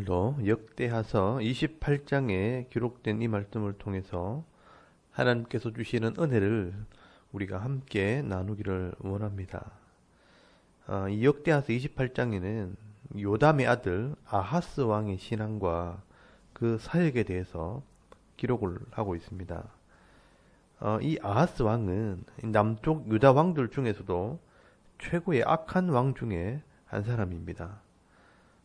오늘도 역대하서 28장에 기록된 이 말씀을 통해서 하나님께서 주시는 은혜를 우리가 함께 나누기를 원합니다. 이 역대하서 28장에는 요담의 아들 아하스 왕의 신앙과 그 사역에 대해서 기록을 하고 있습니다. 이 아하스 왕은 남쪽 유다 왕들 중에서도 최고의 악한 왕 중에 한 사람입니다.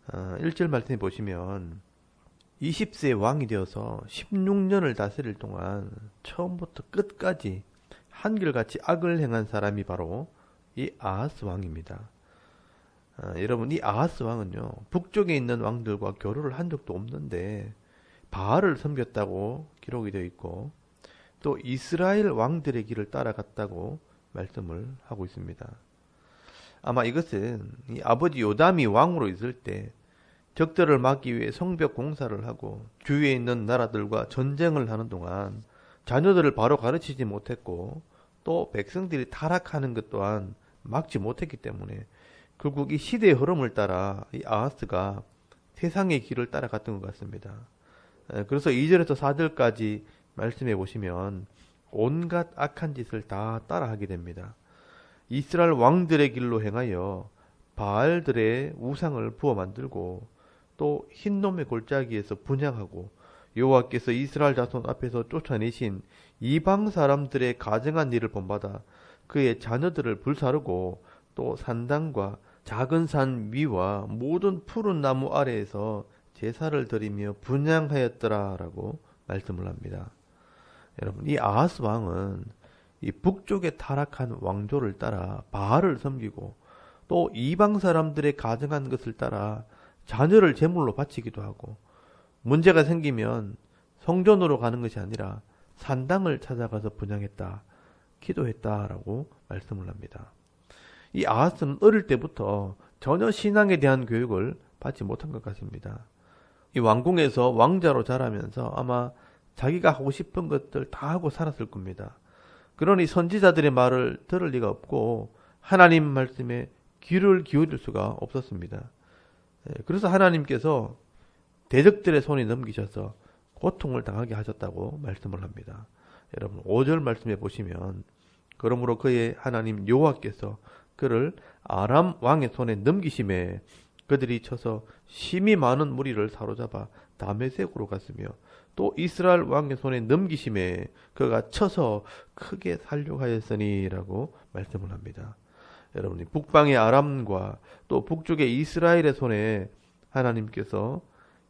1절 말씀해 보시면 20세 왕이 되어서 16년을 다스릴 동안 처음부터 끝까지 한결같이 악을 행한 사람이 바로 이 아하스 왕입니다. 여러분, 이 아하스 왕은요, 북쪽에 있는 왕들과 교류를 한 적도 없는데 바알을 섬겼다고 기록이 되어 있고, 또 이스라엘 왕들의 길을 따라갔다고 말씀을 하고 있습니다. 아마 이것은 이 아버지 요담이 왕으로 있을 때 적들을 막기 위해 성벽 공사를 하고 주위에 있는 나라들과 전쟁을 하는 동안 자녀들을 바로 가르치지 못했고, 또 백성들이 타락하는 것 또한 막지 못했기 때문에 결국 이 시대의 흐름을 따라 이 아하스가 세상의 길을 따라갔던 것 같습니다. 그래서 2절에서 4절까지 말씀해 보시면 온갖 악한 짓을 다 따라하게 됩니다. 이스라엘 왕들의 길로 행하여 바알들의 우상을 부어 만들고, 또 흰놈의 골짜기에서 분향하고, 여호와께서 이스라엘 자손 앞에서 쫓아내신 이방 사람들의 가증한 일을 본받아 그의 자녀들을 불사르고, 또 산당과 작은 산 위와 모든 푸른 나무 아래에서 제사를 드리며 분향하였더라라고 말씀을 합니다. 여러분, 이 아하스 왕은 이 북쪽에 타락한 왕조를 따라 바알을 섬기고, 또 이방 사람들의 가증한 것을 따라 자녀를 제물로 바치기도 하고, 문제가 생기면 성전으로 가는 것이 아니라 산당을 찾아가서 분향했다, 기도했다라고 말씀을 합니다. 이 아하스는 어릴 때부터 전혀 신앙에 대한 교육을 받지 못한 것 같습니다. 이 왕궁에서 왕자로 자라면서 아마 자기가 하고 싶은 것들 다 하고 살았을 겁니다. 그러니 선지자들의 말을 들을 리가 없고 하나님 말씀에 귀를 기울일 수가 없었습니다. 그래서 하나님께서 대적들의 손에 넘기셔서 고통을 당하게 하셨다고 말씀을 합니다. 여러분, 5절 말씀해 보시면, 그러므로 그의 하나님 여호와께서 그를 아람 왕의 손에 넘기심에 그들이 쳐서 심히 많은 무리를 사로잡아 다메섹으로 갔으며, 또 이스라엘 왕의 손에 넘기심에 그가 쳐서 크게 살육하였으니라고 말씀을 합니다. 여러분이 북방의 아람과 또 북쪽의 이스라엘의 손에 하나님께서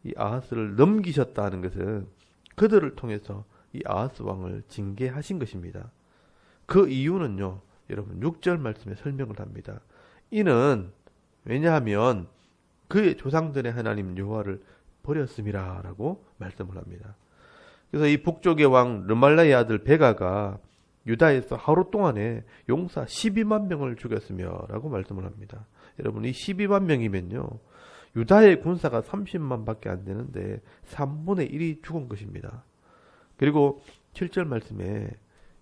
이 아하스를 넘기셨다는 것은 그들을 통해서 이 아하스 왕을 징계하신 것입니다. 그 이유는요, 여러분 6절 말씀에 설명을 합니다. 이는 왜냐하면 그의 조상들의 하나님 여호와를 버렸음이라 라고 말씀을 합니다. 그래서 이 북쪽의 왕 르말라의 아들 베가가 유다에서 하루 동안에 용사 12만 명을 죽였으며 라고 말씀을 합니다. 여러분, 이 12만 명이면요, 유다의 군사가 30만 밖에 안 되는데 3분의 1이 죽은 것입니다. 그리고 7절 말씀에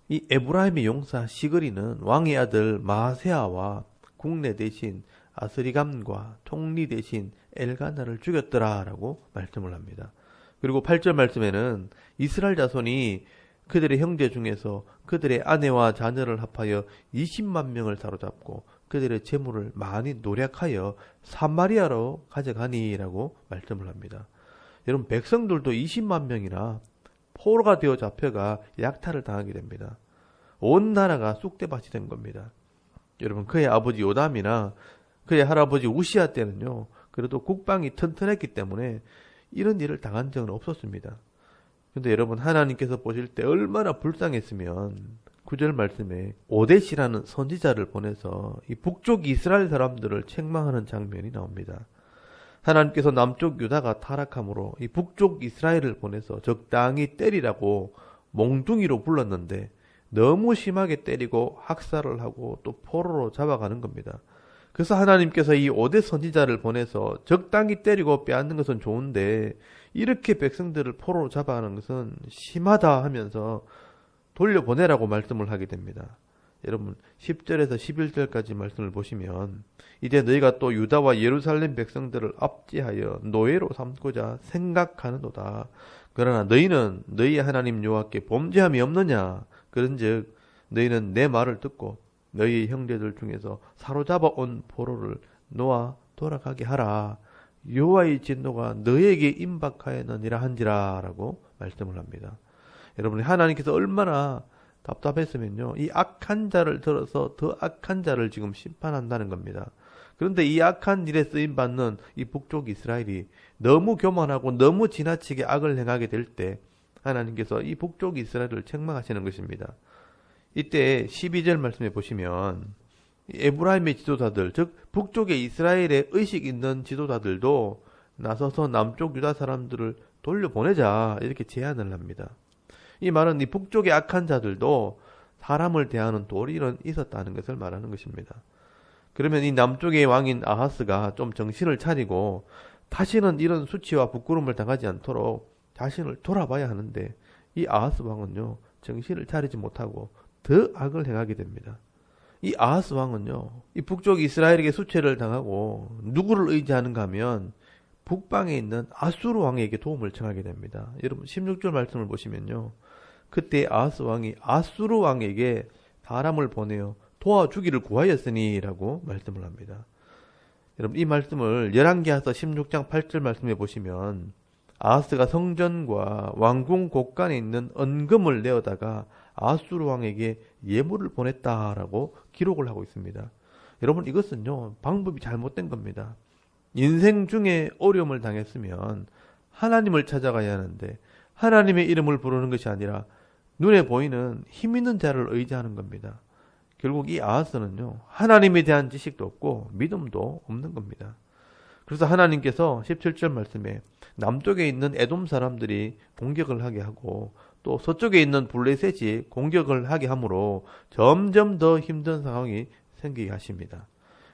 이 에브라임의 용사 시그리는 왕의 아들 마세아와 국내 대신 아스리감과 통리 대신 엘가나를 죽였더라 라고 말씀을 합니다. 그리고 8절 말씀에는 이스라엘 자손이 그들의 형제 중에서 그들의 아내와 자녀를 합하여 20만 명을 사로잡고 그들의 재물을 많이 노략하여 사마리아로 가져가니라고 말씀을 합니다. 여러분, 백성들도 20만 명이나 포로가 되어 잡혀가 약탈을 당하게 됩니다. 온 나라가 쑥대밭이 된 겁니다. 여러분, 그의 아버지 요담이나 그의 할아버지 우시아 때는요, 그래도 국방이 튼튼했기 때문에 이런 일을 당한 적은 없었습니다. 근데 여러분, 하나님께서 보실 때 얼마나 불쌍했으면 9절 말씀에 오뎃이라는 선지자를 보내서 이 북쪽 이스라엘 사람들을 책망하는 장면이 나옵니다. 하나님께서 남쪽 유다가 타락함으로 이 북쪽 이스라엘을 보내서 적당히 때리라고 몽둥이로 불렀는데 너무 심하게 때리고 학살을 하고 또 포로로 잡아가는 겁니다. 그래서 하나님께서 이 오뎃 선지자를 보내서 적당히 때리고 빼앗는 것은 좋은데 이렇게 백성들을 포로로 잡아가는 것은 심하다 하면서 돌려보내라고 말씀을 하게 됩니다. 여러분 10절에서 11절까지 말씀을 보시면 이제 너희가 또 유다와 예루살렘 백성들을 압제하여 노예로 삼고자 생각하는도다. 그러나 너희는 너희 하나님 여호와께 범죄함이 없느냐? 그런즉 너희는 내 말을 듣고 너희 형제들 중에서 사로잡아 온 포로를 놓아 돌아가게 하라. 여호와의 진노가 너에게 임박하였느니라 한지라라고 말씀을 합니다. 여러분 하나님께서 얼마나 답답했으면요, 이 악한 자를 들어서 더 악한 자를 지금 심판한다는 겁니다. 그런데 이 악한 일에 쓰임 받는 이 북쪽 이스라엘이 너무 교만하고 너무 지나치게 악을 행하게 될 때 하나님께서 이 북쪽 이스라엘을 책망하시는 것입니다. 이때 12절 말씀에 보시면 에브라임의 지도자들, 즉 북쪽에 이스라엘의 의식 있는 지도자들도 나서서 남쪽 유다 사람들을 돌려보내자 이렇게 제안을 합니다. 이 말은 이 북쪽의 악한 자들도 사람을 대하는 도리는 있었다는 것을 말하는 것입니다. 그러면 이 남쪽의 왕인 아하스가 좀 정신을 차리고 다시는 이런 수치와 부끄러움을 당하지 않도록 자신을 돌아봐야 하는데 이 아하스 왕은요, 정신을 차리지 못하고 더 악을 행하게 됩니다. 이 아하스 왕은요, 이 북쪽 이스라엘에게 수치를 당하고 누구를 의지하는가 하면 북방에 있는 아수르 왕에게 도움을 청하게 됩니다. 여러분 16절 말씀을 보시면요, 그때 아하스 왕이 아수르 왕에게 사람을 보내어 도와주기를 구하였으니 라고 말씀을 합니다. 여러분 이 말씀을 열왕기하서 16장 8절 말씀에 보시면 아하스가 성전과 왕궁 곳간에 있는 은금을 내어다가 아수르 왕에게 예물을 보냈다라고 기록을 하고 있습니다. 여러분 이것은요, 방법이 잘못된 겁니다. 인생 중에 어려움을 당했으면 하나님을 찾아가야 하는데 하나님의 이름을 부르는 것이 아니라 눈에 보이는 힘 있는 자를 의지하는 겁니다. 결국 이 아하스는요, 하나님에 대한 지식도 없고 믿음도 없는 겁니다. 그래서 하나님께서 17절 말씀에 남쪽에 있는 에돔 사람들이 공격을 하게 하고 또 서쪽에 있는 블레셋이 공격을 하게 하므로 점점 더 힘든 상황이 생기게 하십니다.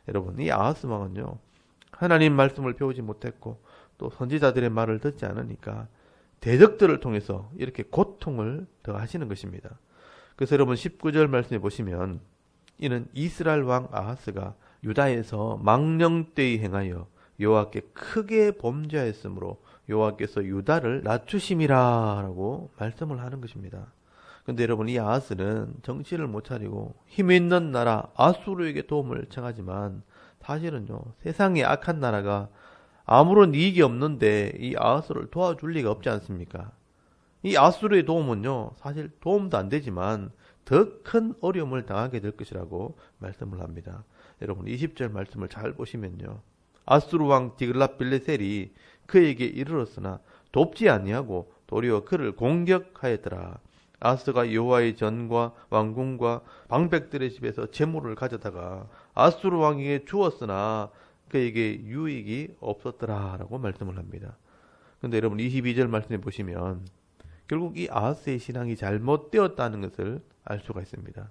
여러분 이 아하스 왕은요, 하나님 말씀을 배우지 못했고 또 선지자들의 말을 듣지 않으니까 대적들을 통해서 이렇게 고통을 더하시는 것입니다. 그래서 여러분 19절 말씀해 보시면 이는 이스라엘 왕 아하스가 유다에서 망령되이 행하여 여호와께 크게 범죄하였으므로 여호와께서 유다를 낮추심이라 라고 말씀을 하는 것입니다. 그런데 여러분 이 아하스는 정신을 못 차리고 힘 있는 나라 아수르에게 도움을 청하지만 사실은요, 세상에 악한 나라가 아무런 이익이 없는데 이 아하스를 도와줄 리가 없지 않습니까? 이 아수르의 도움은요, 사실 도움도 안 되지만 더 큰 어려움을 당하게 될 것이라고 말씀을 합니다. 여러분 20절 말씀을 잘 보시면요, 아수르 왕 디글랏빌레셀이 그에게 이르렀으나 돕지 아니하고 도리어 그를 공격하였더라. 아하스가 여호와의 전과 왕궁과 방백들의 집에서 재물을 가져다가 아수르 왕에게 주었으나 그에게 유익이 없었더라 라고 말씀을 합니다. 그런데 여러분 22절 말씀해 보시면 결국 이 아하스의 신앙이 잘못되었다는 것을 알 수가 있습니다.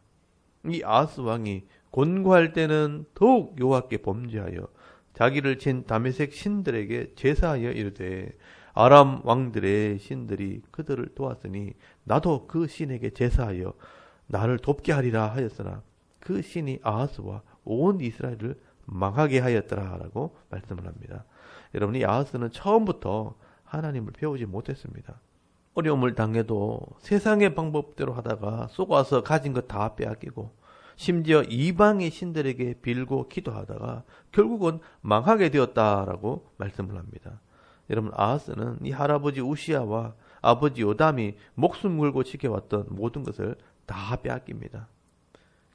이 아하스 왕이 권고할 때는 더욱 여호와께 범죄하여 자기를 친 다메섹 신들에게 제사하여 이르되 아람 왕들의 신들이 그들을 도왔으니 나도 그 신에게 제사하여 나를 돕게 하리라 하였으나 그 신이 아하스와 온 이스라엘을 망하게 하였더라 라고 말씀을 합니다. 여러분 이 아하스는 처음부터 하나님을 배우지 못했습니다. 어려움을 당해도 세상의 방법대로 하다가 쏘아서 가진 것 다 빼앗기고 심지어 이방의 신들에게 빌고 기도하다가 결국은 망하게 되었다라고 말씀을 합니다. 여러분 아하스는 이 할아버지 우시야와 아버지 요담이 목숨 걸고 지켜왔던 모든 것을 다 빼앗깁니다.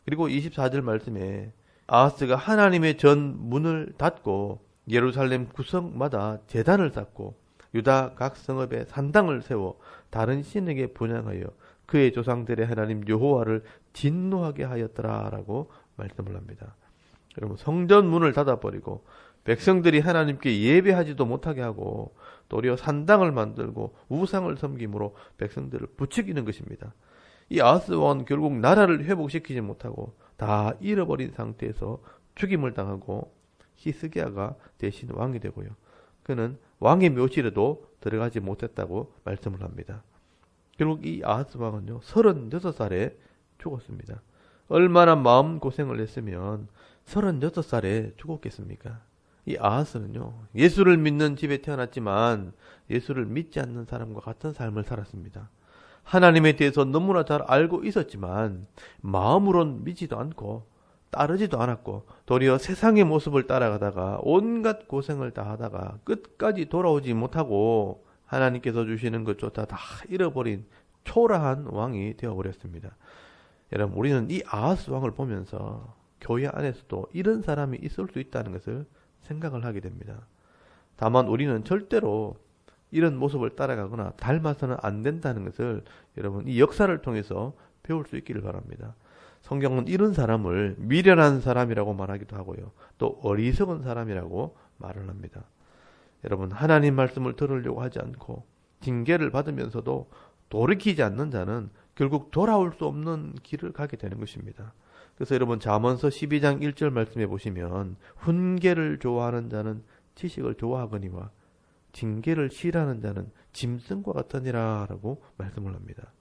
그리고 24절 말씀에 아하스가 하나님의 전 문을 닫고 예루살렘 구성마다 제단을 쌓고 유다 각 성읍에 산당을 세워 다른 신에게 분향하여 그의 조상들의 하나님 여호와를 진노하게 하였더라라고 말씀을 합니다. 여러분 성전 문을 닫아버리고 백성들이 하나님께 예배하지도 못하게 하고 도리어 산당을 만들고 우상을 섬김으로 백성들을 부추기는 것입니다. 이 아하스 왕은 결국 나라를 회복시키지 못하고 다 잃어버린 상태에서 죽임을 당하고 히스기야가 대신 왕이 되고요. 그는 왕의 묘실에도 들어가지 못했다고 말씀을 합니다. 결국 이 아하스 왕은요 36살에 죽었습니다. 얼마나 마음고생을 했으면 36살에 죽었겠습니까? 이 아하스는요, 예수를 믿는 집에 태어났지만 예수를 믿지 않는 사람과 같은 삶을 살았습니다. 하나님에 대해서 너무나 잘 알고 있었지만 마음으론 믿지도 않고 따르지도 않았고 도리어 세상의 모습을 따라가다가 온갖 고생을 다 하다가 끝까지 돌아오지 못하고 하나님께서 주시는 것조차 다 잃어버린 초라한 왕이 되어버렸습니다. 여러분, 우리는 이 아하스 왕을 보면서 교회 안에서도 이런 사람이 있을 수 있다는 것을 생각을 하게 됩니다. 다만 우리는 절대로 이런 모습을 따라가거나 닮아서는 안 된다는 것을 여러분 이 역사를 통해서 배울 수 있기를 바랍니다. 성경은 이런 사람을 미련한 사람이라고 말하기도 하고요. 또 어리석은 사람이라고 말을 합니다. 여러분, 하나님 말씀을 들으려고 하지 않고 징계를 받으면서도 돌이키지 않는 자는 결국 돌아올 수 없는 길을 가게 되는 것입니다. 그래서 여러분 잠언서 12장 1절 말씀해 보시면 훈계를 좋아하는 자는 지식을 좋아하거니와 징계를 싫어하는 자는 짐승과 같으니라 라고 말씀을 합니다.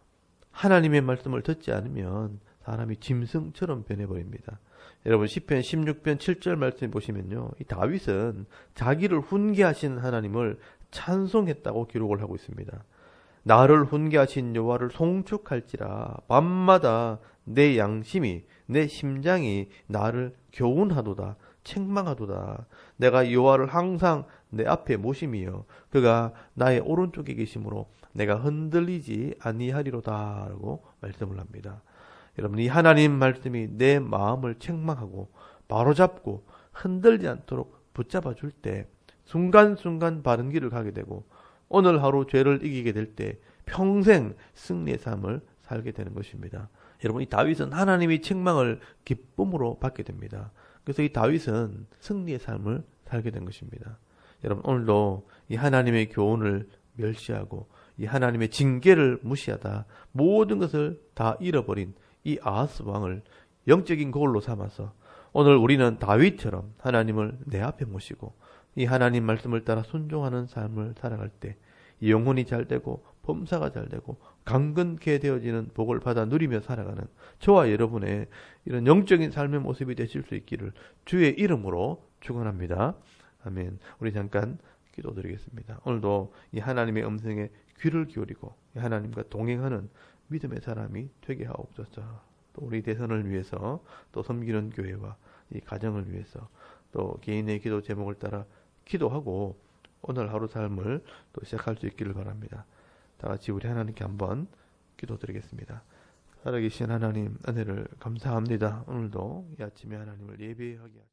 하나님의 말씀을 듣지 않으면 사람이 짐승처럼 변해버립니다. 여러분 시편 16편 7절 말씀해 보시면요, 이 다윗은 자기를 훈계하신 하나님을 찬송했다고 기록을 하고 있습니다. 나를 훈계하신 여호와를 송축할지라 밤마다 내 양심이 내 심장이 나를 교훈하도다 책망하도다. 내가 여호와를 항상 내 앞에 모심이여 그가 나의 오른쪽에 계심으로 내가 흔들리지 아니하리로다 라고 말씀을 합니다. 여러분, 이 하나님 말씀이 내 마음을 책망하고 바로잡고 흔들지 않도록 붙잡아 줄 때 순간순간 바른 길을 가게 되고 오늘 하루 죄를 이기게 될 때 평생 승리의 삶을 살게 되는 것입니다. 여러분, 이 다윗은 하나님의 책망을 기쁨으로 받게 됩니다. 그래서 이 다윗은 승리의 삶을 살게 된 것입니다. 여러분, 오늘도 이 하나님의 교훈을 멸시하고 이 하나님의 징계를 무시하다 모든 것을 다 잃어버린 이 아하스 왕을 영적인 거울로 삼아서 오늘 우리는 다윗처럼 하나님을 내 앞에 모시고 이 하나님 말씀을 따라 순종하는 삶을 살아갈 때 영혼이 잘되고 범사가 잘되고 강건케 되어지는 복을 받아 누리며 살아가는 저와 여러분의 이런 영적인 삶의 모습이 되실 수 있기를 주의 이름으로 축원합니다. 아멘. 우리 잠깐 기도드리겠습니다. 오늘도 이 하나님의 음성에 귀를 기울이고 이 하나님과 동행하는 믿음의 사람이 되게 하옵소서. 또 우리 대선을 위해서 또 섬기는 교회와 이 가정을 위해서 또 개인의 기도 제목을 따라 기도하고 오늘 하루 삶을 또 시작할 수 있기를 바랍니다. 다 같이 우리 하나님께 한번 기도드리겠습니다. 살아계신 하나님, 은혜를 감사합니다. 오늘도 이 아침에 하나님을 예배하게